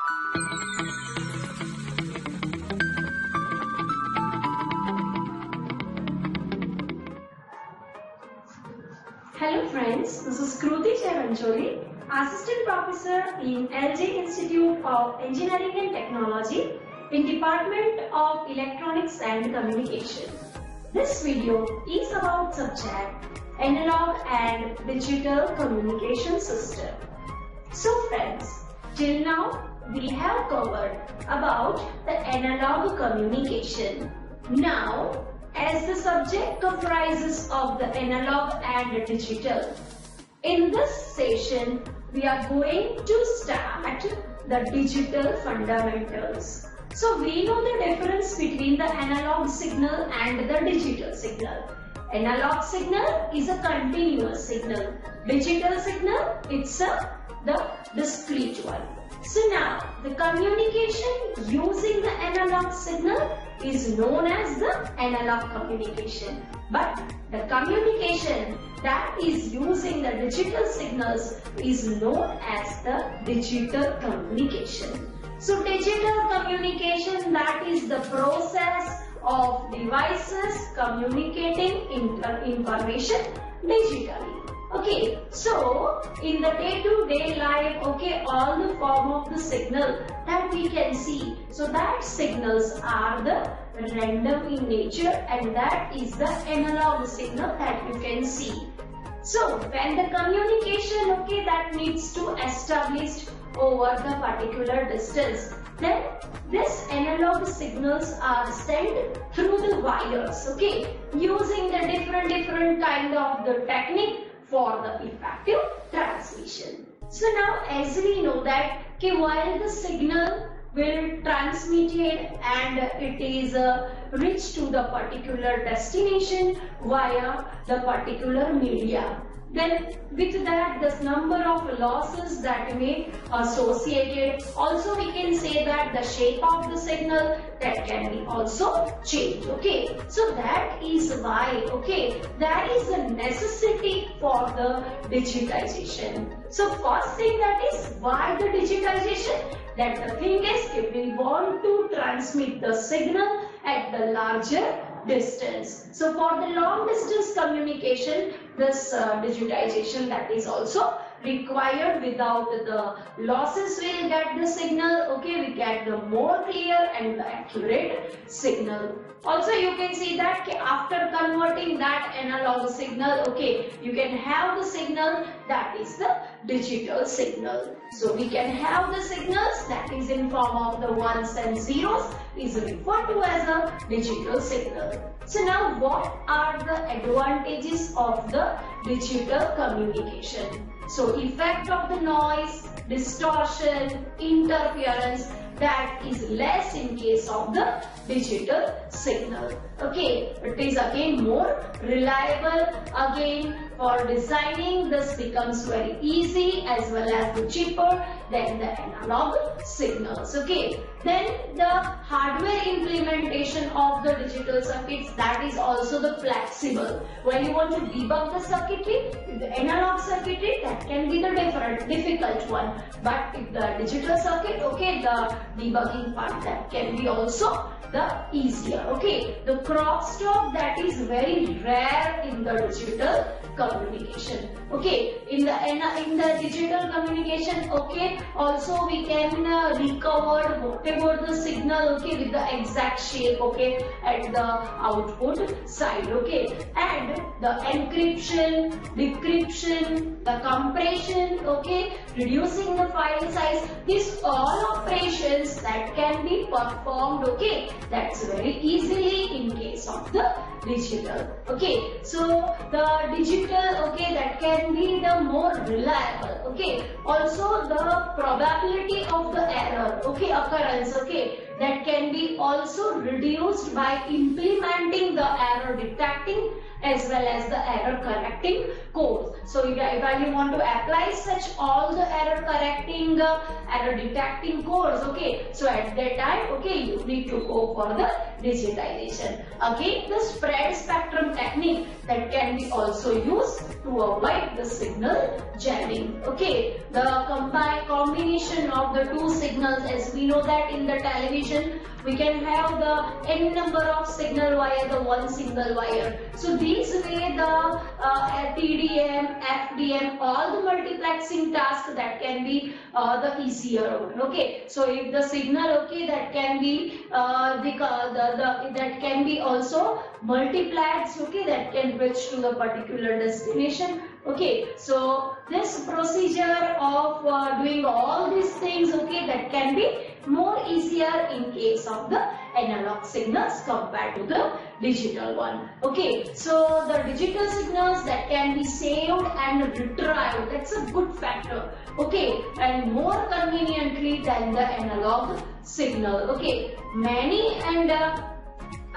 Hello friends, this is Kruti Cheranjoli, Assistant Professor in LJ Institute of Engineering and Technology in Department of Electronics and Communication. This video is about subject Analog and Digital Communication System. So friends, till now we have covered about the analog communication. Now, as the subject comprises of the analog and digital, in this session we are going to start the digital fundamentals. So we know the difference between the analog signal and the digital signal. Analog signal is a continuous signal. Digital signal, it's the discrete one. So now, the communication using the analog signal is known as the analog communication. But the communication that is using the digital signals is known as the digital communication. So digital communication, that is the process of devices communicating information digitally. Okay, so in the day-to-day life, okay, all the form of the signal that we can see, so that signals are the random in nature, and that is the analog signal that you can see. So when the communication, okay, that needs to establish over the particular distance, then this analog signals are sent through the wires, okay, using the different kind of the technique for the effective transmission. So now, as we know that while the signal will transmit it and it is reached to the particular destination via the particular media, then with that the number of losses that may associated. Also we can say that the shape of the signal that can be also changed. Okay, so that is why, okay, that is a necessity for the digitization. So first thing, that is why the digitization, that the thing is, if we want to transmit the signal at the larger distance. So for the long distance communication, this digitization that is also required. Without the losses, we will get the signal, okay, we get the more clear and the accurate signal. Also you can see that after converting that analog signal, okay, you can have the signal that is the digital signal. So we can have the signals that is in form of the ones and zeros is referred to as a digital signal. So now, what are the advantages of the digital communication? So effect of the noise, distortion, interference, that is less in case of the digital signal. Okay, it is again more reliable. Again, for designing, this becomes very easy as well as cheaper than the analog signals. Okay, then the hardware implementation of the digital circuits, that is also the flexible. When you want to debug the circuitry, the analog circuitry, that can be the difficult one. But if the digital circuit, okay, the debugging part, that can be also the easier. Okay, the crosstalk, that is very rare in the digital communication. Okay, in the digital communication, okay, also we can recover whatever the signal, okay, with the exact shape, okay, at the output side. Okay, and the encryption, decryption, the compression, okay, reducing the file size, these all operations that can be performed, okay, that's very easily in case of the digital. Okay, so the digital, okay, that can be the more reliable. Okay, also the probability of the error, okay, occurrence, okay, that can be also reduced by implementing the error detecting as well as the error correcting codes. So if you want to apply such all the error correcting, error detecting codes, okay, so at that time, okay, you need to go for the digitization. Again, the spread spectrum technique that can be also used to avoid the signal jamming. Okay, the combination of the two signals, as we know that in the television we can have the n number of signal via the one single wire. So these way the TDM, FDM, all the multiplexing tasks that can be the easier one. Okay, so if the signal, okay, that can be that can be also multiplexed, okay, that can reach to the particular destination. Okay, so this procedure of doing all these things, okay, that can be more easier in case of the analog signals compared to the digital one. Okay, so the digital signals that can be saved and retrieved, that's a good factor. Okay, and more conveniently than the analog signal. Okay, many and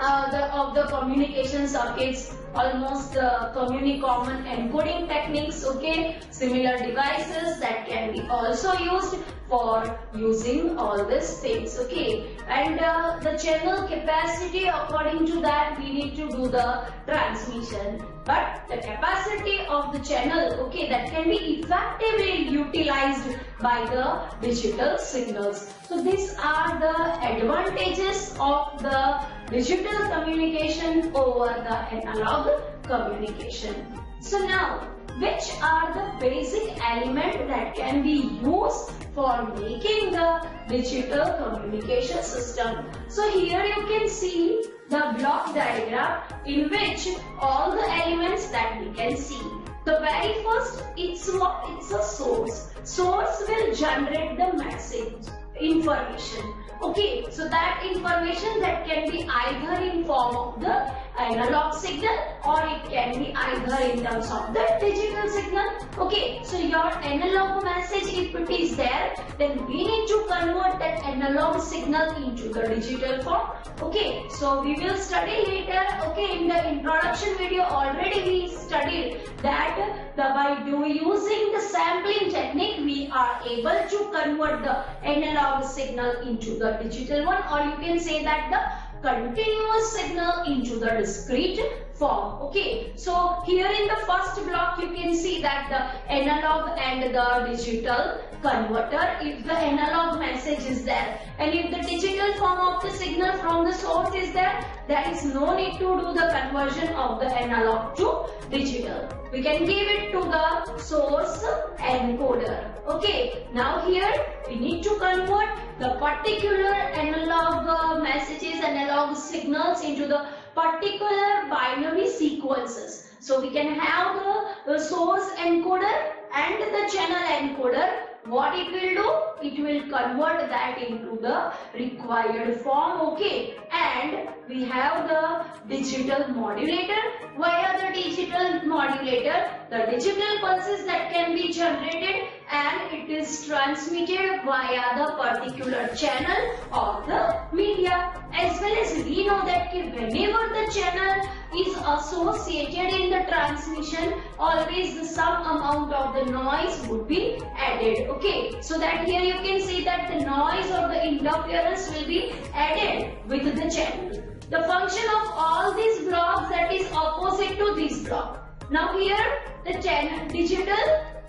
of the communication circuits almost common encoding techniques, okay, similar devices that can be also used for using all these things, okay, and the channel capacity, according to that we need to do the transmission, but the capacity of the channel, okay, that can be effectively utilized by the digital signals. So these are the advantages of the digital communication over the analog communication. So now, which are the basic elements that can be used for making the digital communication system? So here you can see the block diagram in which all the elements that we can see. The very first, it's a source. Source will generate the message, information. Okay, so that information that can be either in form of the analog signal or it can be either in terms of the digital signal. Okay, so your analog message, if it is there, then we need to convert that analog signal into the digital form. Okay, so we will study later. Okay, in the introduction video already we studied that by using the sampling technique we are able to convert the analog signal into the digital one, or you can say that the continuous signal into the discrete form. Okay, so here in the first block you can see that the analog and the digital converter, if the analog message is there and if the digital form of the signal from the source is there, there is no need to do the conversion of the analog to digital. We can give it to the source encoder. Okay, now here we need to convert the particular analog messages, analog signals into the particular binary sequences. So we can have the source encoder and the channel encoder. What it will do? It will convert that into the required form. Okay, and we have the digital modulator. Via the digital modulator, the digital pulses that can be generated and it is transmitted via the particular channel of the media. As well as we know that whenever the channel is associated in the transmission, always some amount of the noise would be added. Okay, so that here you can see that the noise or the interference will be added with the channel. The function of all these blocks, that is opposite to this block. Now here the channel digital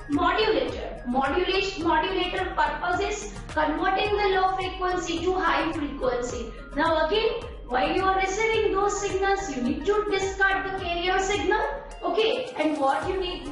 modulator purpose is converting the low frequency to high frequency. Now again, while you are receiving those signals, you need to discard the carrier signal. Okay, and what you need?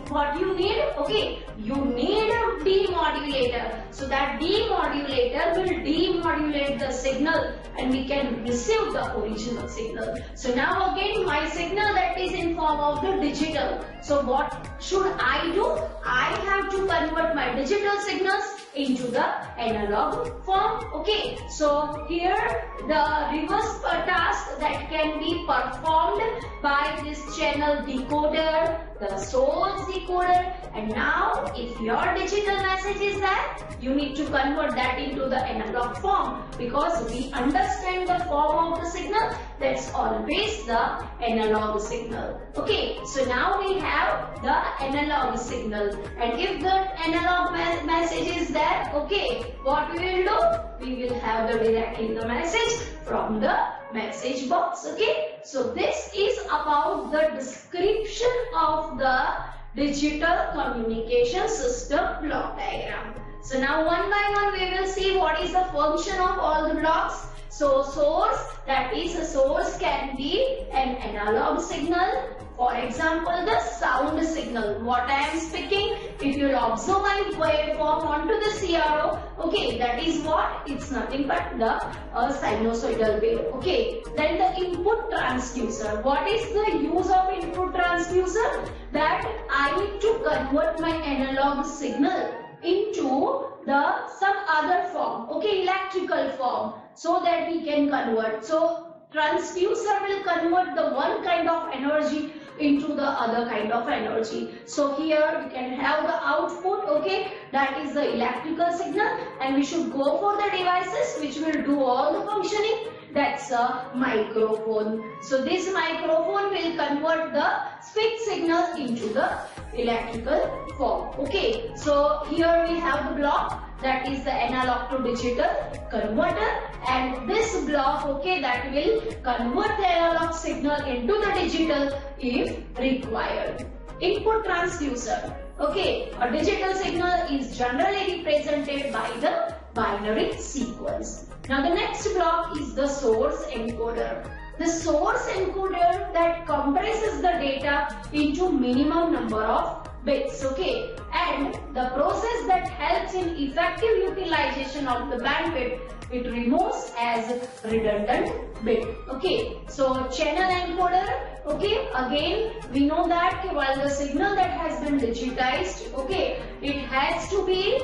Okay, you need a demodulator. So that demodulator will demodulate the signal and we can receive the original signal. So now again my signal that is in form of the digital. So what should I do? I have to convert my digital signals into the analog form. Okay, so here the reverse task that can be performed by this channel decoder the source decoder, and now if your digital message is there, you need to convert that into the analog form, because we understand the form of the signal, that's always the analog signal. Okay, so now we have the analog signal, and if the analog message is there, okay, what we will do? We will have directly the message from the message box. Okay, so this is about the description of the digital communication system block diagram. So now one by one we will see what is the function of all the blocks. So source, that is a source can be an analog signal. For example, the sound signal, what I am speaking, if you observe my waveform onto the CRO, okay, that is what? It's nothing but the sinusoidal wave. Okay, then the input transducer. What is the use of input transducer? That I need to convert my analog signal into the some other form, okay, electrical form, so that we can convert. So transducer will convert the one kind of energy into the other kind of energy. So here we can have the output, okay, that is the electrical signal, and we should go for the devices which will do all the functioning. That's a microphone. So this microphone will convert the speech signal into the electrical form. Okay, so here we have the block, that is the analog to digital converter, and this block, okay, that will convert the analog signal into the digital if required. Input transducer. Okay, a digital signal is generally represented by the binary sequence. Now the next block is the source encoder. The source encoder that compresses the data into minimum number of bits, okay, and the process that helps in effective utilization of the bandwidth, it removes as redundant bit. Okay, so channel encoder, okay, again we know that while the signal that has been digitized, okay, it has to be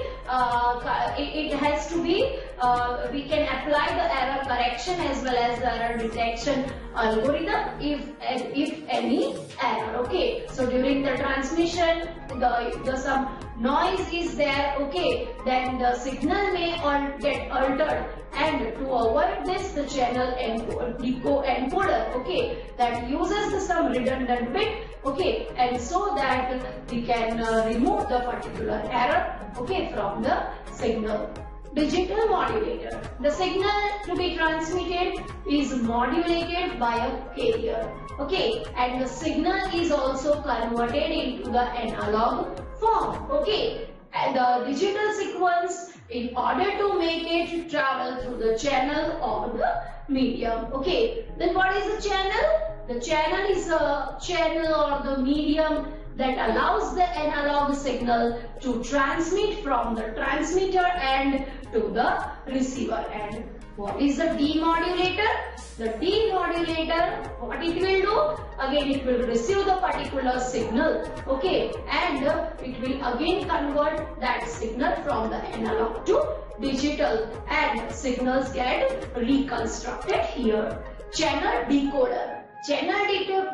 we can apply the error correction as well as the error detection algorithm if any error. Okay, so during the transmission the some noise is there, okay, then the signal may get altered, and to avoid this the channel encoder, okay, that uses some redundant bit, okay, and so that we can remove the particular error, okay, from the signal. Digital modulator. The signal to be transmitted is modulated by a carrier, okay, and the signal is also converted into the analog form, okay, and the digital sequence, in order to make it travel through the channel or the medium. Okay, then what is the channel? The channel is a channel or the medium that allows the analog signal to transmit from the transmitter end to the receiver end. What is the demodulator? The demodulator, what it will do? Again, it will receive the particular signal, okay, and it will again convert that signal from the analog to digital, and signals get reconstructed here. Channel decoder. Channel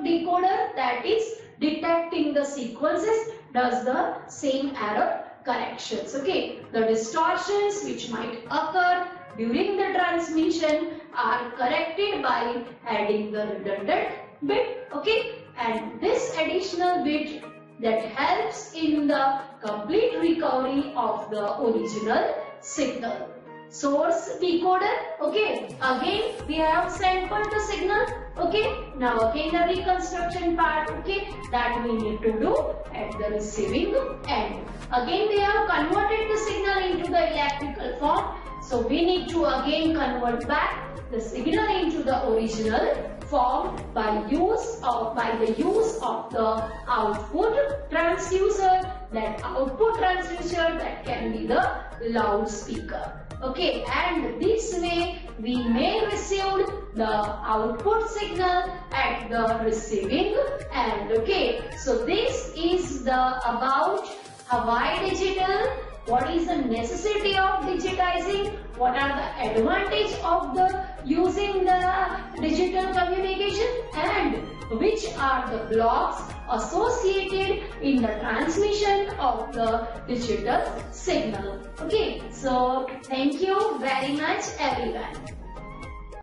decoder, that is detecting the sequences, does the same error corrections. Okay, the distortions which might occur during the transmission are corrected by adding the redundant bit. Okay, and this additional bit that helps in the complete recovery of the original signal. Source decoder, okay, again we have sampled the signal, okay, now again the reconstruction part, okay, that we need to do at the receiving end. Again we have converted the signal into the electrical form, so we need to again convert back the signal into the original form by the use of the output transducer. That output transducer, that can be the loudspeaker. Okay, and this way we may receive the output signal at the receiving end. Okay, so this is the about Hawaii Digital what is the necessity of digitizing, what are the advantage of the using the digital communication, and which are the blocks associated in the transmission of the digital signal. Okay, so thank you very much everyone.